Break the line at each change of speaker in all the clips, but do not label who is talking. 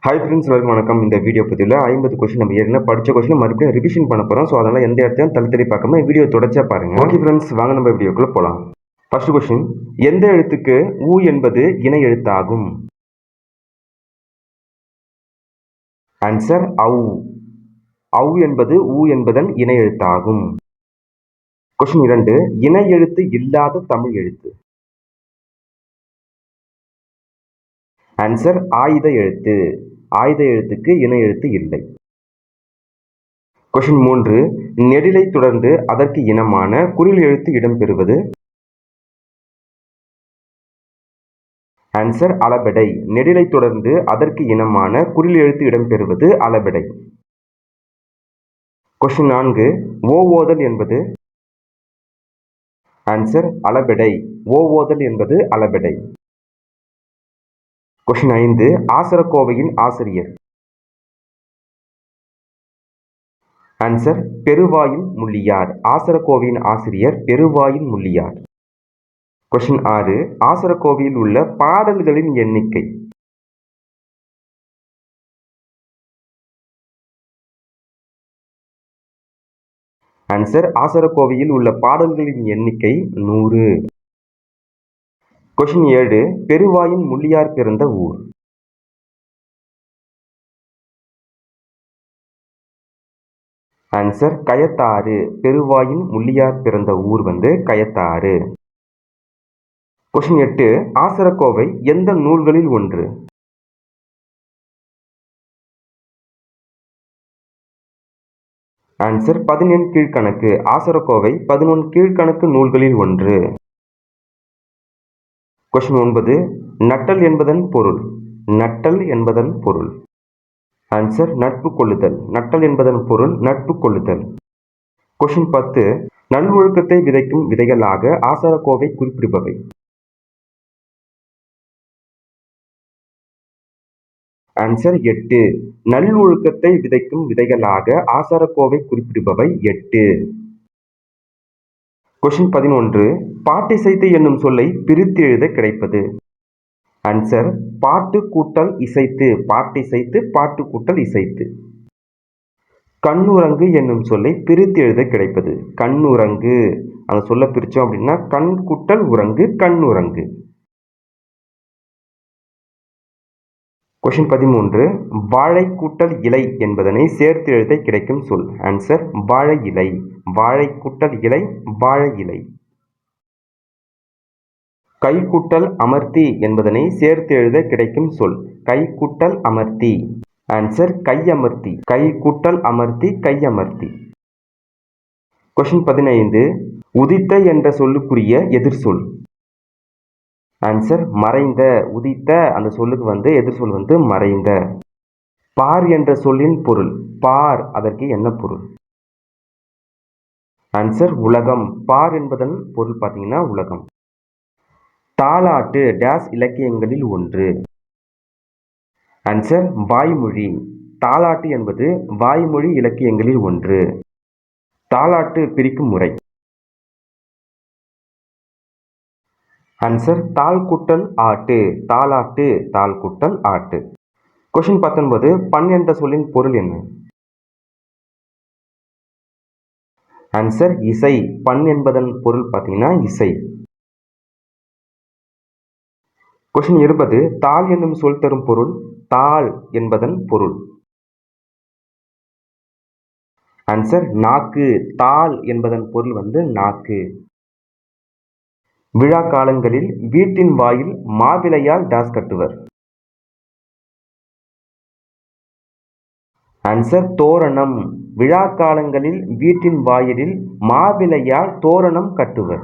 Hi friends, welcome. வணக்கம். இந்த video பதிவில் 50 கொஸ்டின் நம்ம ஏற்கனவே படித்த கொஸ்டின் மறுபடியும் ரிவிஷன் பண்ண போகிறோம். ஸோ அதனால் எந்த இடத்தையும் தள்ளி பார்க்காம வீடியோ தொடர்ச்சியாக பாருங்கள். ஓகே ஃப்ரெண்ட்ஸ், வாங்க நம்ம வீடியோக்குள்ளே போகலாம். ஃபர்ஸ்ட் கொஸ்டின், எந்த எழுத்துக்கு ஊ என்பது இணை எழுத்தாகும்? ஆன்சர் ஔ. ஔ என்பது ஊ என்பதன் இணை எழுத்தாகும். கொஸ்டின் 2, இணை எழுத்து இல்லாத தமிழ் எழுத்து. ஆன்சர் ஆயுத எழுத்து. ஆயுத எழுத்துக்கு இணை எழுத்து இல்லை. கொஸ்டின் 3, நெடிலை தொடர்ந்து அதற்கு இனமான குறில் எழுத்து இடம்பெறுவது. ஆன்சர் அளபெடை. நெடிலை தொடர்ந்து அதற்கு இனமான குறில் எழுத்து இடம்பெறுவது அளபெடை. கொஸ்டின் 4, ஓவோதல் என்பது. ஆன்சர் அளபெடை. ஓவோதல் என்பது அளபெடை. கொஸ்டின் 5, ஆசரக்கோவையின் ஆசிரியர். ஆன்சர் பெருவாயின் முள்ளியார். ஆசரக்கோவையின் ஆசிரியர் பெருவாயின் முள்ளியார். கொஸ்டின் 6, ஆசரக்கோவையில் உள்ள பாடல்களின் எண்ணிக்கை. ஆன்சர் ஆசரக்கோவையில் உள்ள பாடல்களின் எண்ணிக்கை 100. கொஸ்டின் 7, பெருவாயின் முள்ளியார் பிறந்த ஊர். ஆன்சர் கயத்தாறு. பெருவாயின் முள்ளியார் பிறந்த ஊர் கயத்தாறு. கொஸ்டின் 8, ஆசரக்கோவை எந்த நூல்களில் ஒன்று? ஆன்சர் 11 கீழ்கணக்கு. ஆசரக்கோவை 11 கீழ்கணக்கு நூல்களில் ஒன்று. கொஸ்டின் 9, நட்டல் என்பதன் பொருள். நட்டல் என்பதன் பொருள். ஆன்சர் நட்பு கொள்ளுதல். நட்டல் என்பதன் பொருள் நட்பு கொள்ளுதல். கொஸ்டின் 10, நல்லொழுக்கத்தை விதைக்கும் விதைகளாக ஆசாரக்கோவை குறிப்பிடுபவை. ஆன்சர் 8. நல்லொழுக்கத்தை விதைக்கும் விதைகளாக ஆசாரக்கோவை குறிப்பிடுபவை 8. கொஸ்டின் 11, பாட்டிசைத்து என்னும் சொல்லை பிரித்து எழுத கிடைப்பது. ஆன்சர் பாட்டு கூட்டல் இசைத்து. பாட்டிசைத்து பாட்டு கூட்டல் இசைத்து. கண்ணுரங்கு என்னும் சொல்லை பிரித்து எழுத கிடைப்பது. கண்ணுரங்கு. அந்த சொல்ல பிரிச்சோம் அப்படின்னா கண் கூட்டல் உரங்கு, கண்ணுரங்கு. கொஸ்டின் 13, வாழை கூட்டல் இலை என்பதனை சேர்த்து எழுத கிடைக்கும் சொல். ஆன்சர் வாழை இலை. வாழை கூட்டல் இலை, வாழை இலை. கை கூட்டல் அமர்த்தி என்பதனை சேர்த்து எழுத கிடைக்கும் சொல். கை கூட்டல் அமர்த்தி. ஆன்சர் கையமர்த்தி. கை கூட்டல் அமர்த்தி, கையமர்த்தி. கொஸ்டின் 15, உதித்த என்ற சொல்லுக்குரிய எதிர் சொல். ஆன்சர் மறைந்த. உதித்த அந்த சொல்லுக்கு எதிர் சொல் மறைந்த. பார் என்ற சொல்லின் பொருள். பார் அதற்கு என்ன பொருள்? ஆன்சர் உலகம். பார் என்பதன் பொருள் பார்த்தீங்கன்னா உலகம். தாலாட்டு டேஸ் இலக்கியங்களில் ஒன்று. ஆன்சர் வாய்மொழி. தாலாட்டு என்பது வாய்மொழி இலக்கியங்களில் ஒன்று. தாலாட்டு பிரிக்கும் முறை. ஆன்சர் தாள் கூட்டல் ஆட்டு. தாலாட்டு தாள் கூட்டல் ஆட்டு. கொஸ்டின் 19, பண் என்ற சொல்லின் பொருள் என்ன? ஆன்சர் இசை. பண் என்பதன் பொருள் பார்த்தீங்கன்னா இசை. கொஸ்டின் 20, தாள் என்னும் சொல் தரும் பொருள். தாள் என்பதன் பொருள். ஆன்சர் நாக்கு. தாள் என்பதன் பொருள் நாக்கு. விழா காலங்களில் வீட்டின் வாயில் மாவிலையால் டாஸ் கட்டுவர். ஆன்சர் தோரணம். விழா காலங்களில் வீட்டின் வாயிலில் மாவிலையால் தோரணம் கட்டுவர்.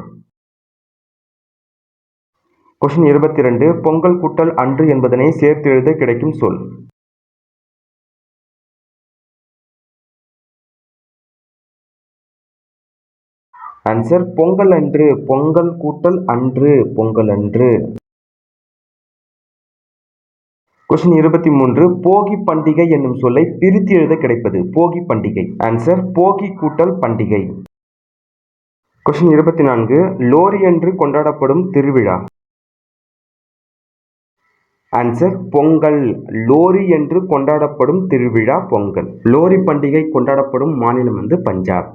கொஸ்டின் 22, பொங்கல் கூட்டல் அன்று என்பதனை சேர்த்து எழுத கிடைக்கும் சொல். ஆன்சர் பொங்கல் அன்று. பொங்கல் கூட்டல் அன்று, பொங்கல் அன்று. கொஸ்டின் 23, போகி பண்டிகை என்னும் சொல்லை பிரித்து எழுத கிடைப்பது. போகி பண்டிகை. ஆன்சர் போகி கூட்டல் பண்டிகை. கொஸ்டின் 24, லோரி என்று கொண்டாடப்படும் திருவிழா. ஆன்சர் பொங்கல். லோரி என்று கொண்டாடப்படும் திருவிழா பொங்கல். லோரி பண்டிகை கொண்டாடப்படும் மாநிலம் வந்து பஞ்சாப்.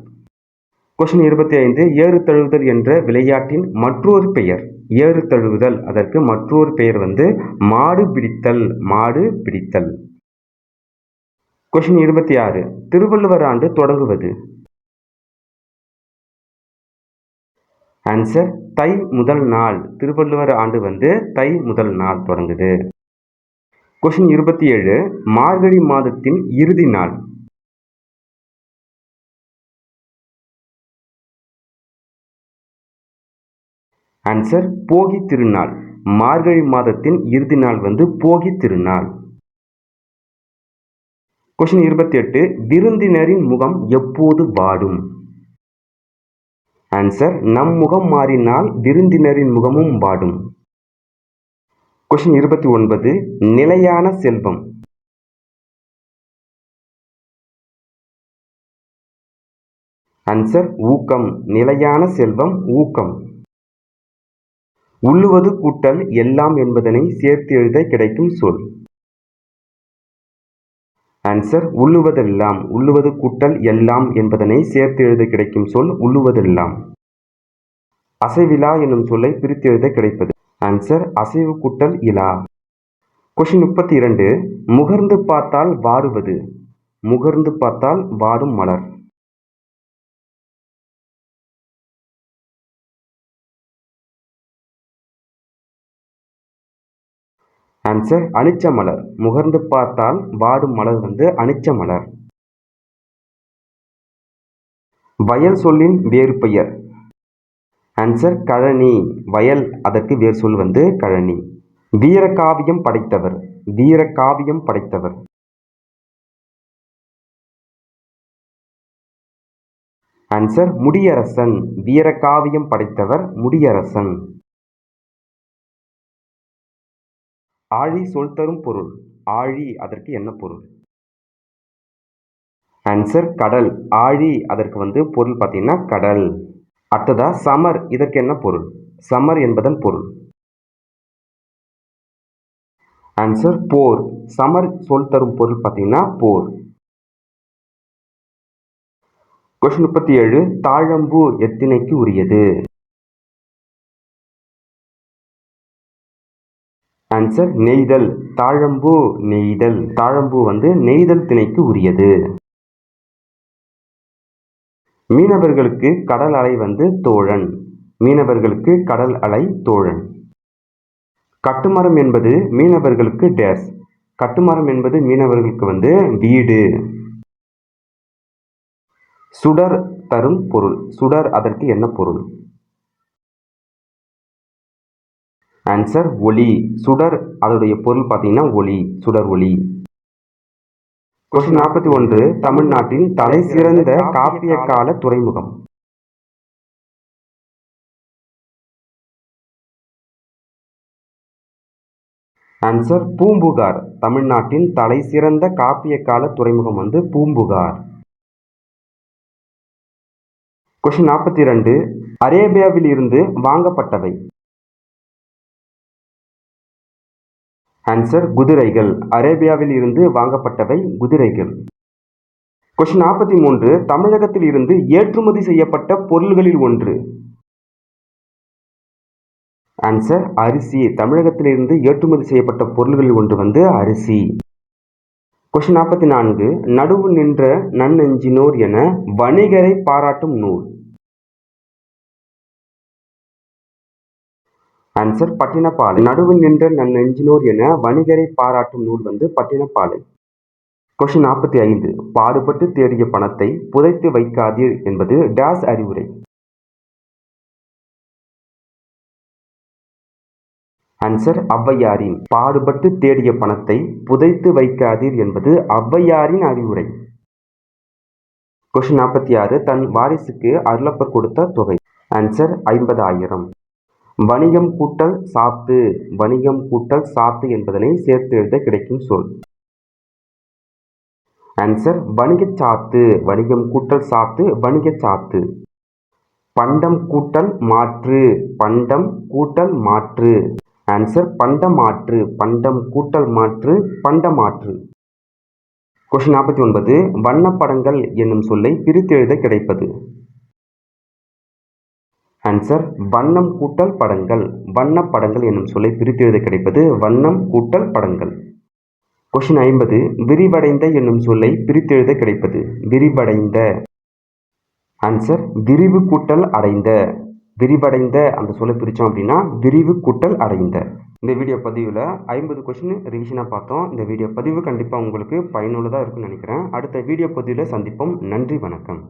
கொஸ்டின் 25. ஏறு தழுவுதல் என்ற விளையாட்டின் மற்றொரு பெயர். ஏறு தழுவுதல் அதற்கு மற்றொரு பெயர் வந்து மாடு பிடித்தல். மாடு பிடித்தல். கொஸ்டின் 26. திருவள்ளுவர் ஆண்டு தொடங்குவது. ஆன்சர் தை முதல் நாள். திருவள்ளுவர் ஆண்டு வந்து தை முதல் நாள் தொடங்குது. கொஸ்டின் 27. மார்கழி மாதத்தின் இறுதி நாள். ஆன்சர் போகி திருநாள். மார்கழி மாதத்தின் இறுதி நாள் வந்து போகி திருநாள். கொஸ்டின் 28. விருந்தினரின் முகம் எப்போது வாடும். ஆன்சர் நம் முகம் மாறினால் விருந்தினரின் முகமும் வாடும். கொஸ்டின் 29. நிலையான செல்வம். ஆன்சர் ஊக்கம். நிலையான செல்வம் ஊக்கம். உள்ளுவது கூட்டல் எல்லாம் என்பதனை சேர்த்து எழுத கிடைக்கும் சொல். ஆன்சர் உள்ளுவதெல்லாம். உள்ளுவது கூட்டல் எல்லாம் என்பதனை சேர்த்து எழுத கிடைக்கும் சொல் உள்ளுவதெல்லாம். அசைவிலா என்னும் சொல்லை பிரித்து எழுத கிடைப்பது. ஆன்சர் அசைவு கூட்டல் இலா. கொஸ்டின் 32. முகர்ந்து பார்த்தால் வாடுவது. முகர்ந்து பார்த்தால் வாடும் மலர். ஆன்சர் அனிச்ச மலர். முகர்ந்து பார்த்தால் வாடும் மலர் வந்து அனிச்ச மலர். வயல் சொல்லின் வேறு பெயர். ஆன்சர் கழனி. வயல் அதற்கு வேறு சொல் வந்து கழனி. வீரகாவியம் படைத்தவர். வீரகாவியம் படைத்தவர். ஆன்சர் முடியரசன். வீரகாவியம் படைத்தவர் முடியரசன். ஆழி சொல் தரும் பொருள். ஆழி அதற்கு என்ன பொருள். ஆன்சர் கடல். ஆழி அதற்கு வந்து பொருள் பார்த்தீங்கன்னா கடல். அடுத்ததா சமர் இதற்கு என்ன பொருள். சமர் என்பதன் பொருள். ஆன்சர் போர். சமர் சொல் தரும் பொருள் பார்த்தீங்கன்னா போர். கொஸ்டின் 37. தாழம்பூ எத்திணைக்கு உரியது. ஆன்சர் நெய்தல். தாழம்பூ நெய்தல். தாழம்பூ வந்து நெய்தல் திணைக்கு உரியது. மீனவர்களுக்கு கடல் அலை வந்து தோழன். மீனவர்களுக்கு கடல் அலை தோழன். கட்டுமரம் என்பது மீனவர்களுக்கு டேஸ். கட்டுமரம் என்பது மீனவர்களுக்கு வந்து வீடு. சுடர் தரும் பொருள். சுடர் அதற்கு என்ன பொருள். ஆன்சர் ஒளி. சுடர் அதோடைய பொருள் பார்த்தீங்கன்னா ஒளி. சுடர் ஒளி. கொஸ்டின் 41. தமிழ்நாட்டின் தலை சிறந்த காப்பிய கால துறைமுகம். ஆன்சர் பூம்புகார். தமிழ்நாட்டின் தலை சிறந்த காப்பிய கால துறைமுகம் வந்து பூம்புகார். கொஸ்டின் 42. அரேபியாவில் இருந்து வாங்கப்பட்டவை. ஆன்சர் குதிரைகள். அரேபியாவில் இருந்து வாங்கப்பட்டவை குதிரைகள். கொஸ்டின் 43. தமிழகத்தில் இருந்து ஏற்றுமதி செய்யப்பட்ட பொருள்களில் ஒன்று. ஆன்சர் அரிசி. தமிழகத்தில் இருந்து ஏற்றுமதி செய்யப்பட்ட பொருள்களில் ஒன்று வந்து அரிசி. கொஸ்டின் 44. நடுவு நின்ற நன்னெஞ்சினோர் என வணிகரை பாராட்டும் நூல். ஆன்சர் பட்டினப்பாலை. நடுவில் நின்ற நன்னெஞ்சினோர் என வணிகரை பாராட்டும் நூல் வந்து பட்டினப்பாலை. கொஸ்டின் 45. பாடுபட்டு தேடிய பணத்தை புதைத்து வைக்காதீர் என்பது டேஸ் அறிவுரை. ஆன்சர் ஔவையாரின். பாடுபட்டு தேடிய பணத்தை புதைத்து வைக்காதீர் என்பது ஔவையாரின் அறிவுரை. கொஸ்டின் 46. தன் வாரிசுக்கு அருளப்பர் கொடுத்த தொகை. ஆன்சர் 50,000. வணிகம் கூட்டல் சாத்து. வணிகம் கூட்டல் சாத்து என்பதனை சேர்த்து எழுத கிடைக்கும் சொல். ஆன்சர் வணிகச் சாத்து. வணிகம் கூட்டல் சாத்து வணிகச் சாத்து. பண்டம் கூட்டல் மாற்று. பண்டம் கூட்டல் மாற்று. ஆன்சர் பண்டமாற்று. பண்டம் கூட்டல் மாற்று பண்டமாற்று. கொஸ்டின் 49. வண்ணப்படங்கள் என்னும் சொல்லை பிரித்து எழுத கிடைப்பது. ஆன்சர் வண்ணம் கூட்டல் படங்கள். வண்ணப்படங்கள் என்னும் சொல்லை பிரித்து எழுத கிடைப்பது வண்ணம் கூட்டல் படங்கள். கொஸ்டின் 50. விரிவடைந்த என்னும் சொல்லை பிரித்து எழுத கிடைப்பது. விரிவடைந்த. ஆன்சர் விரிவு கூட்டல் அடைந்த. விரிவடைந்த அந்த சொல்லை பிரித்தோம் அப்படின்னா விரிவு கூட்டல் அடைந்த. இந்த வீடியோ பதிவில் 50 கொஸ்டின் ரிவிஷனாக பார்த்தோம். இந்த வீடியோ பதிவு கண்டிப்பாக உங்களுக்கு பயனுள்ளதாக இருக்கும்னு நினைக்கிறேன். அடுத்த வீடியோ பதிவில் சந்திப்போம். நன்றி, வணக்கம்.